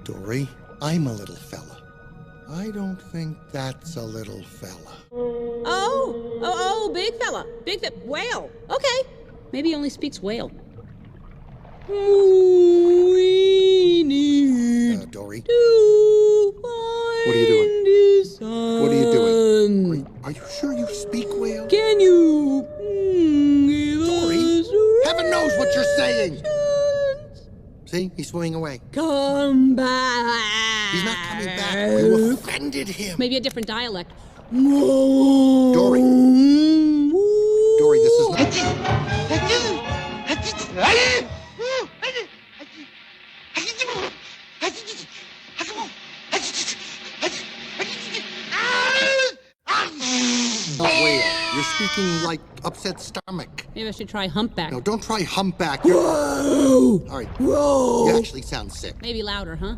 Dory, I'm a little fella. I don't think that's a little fella. Big fella. Whale. Okay. Maybe he only speaks whale. We need Dory? to What are you doing? What are you doing? Are you sure you speak whale? Can you Dory, heaven knows what you're saying. See, he's swimming away. Come back. He's not coming back. You offended him. Maybe a different dialect. Dory. Dory, this is not... Not whale. You're speaking like upset stomach. Maybe I should try humpback. No, don't try humpback. All right. You actually sound sick. Maybe louder, huh?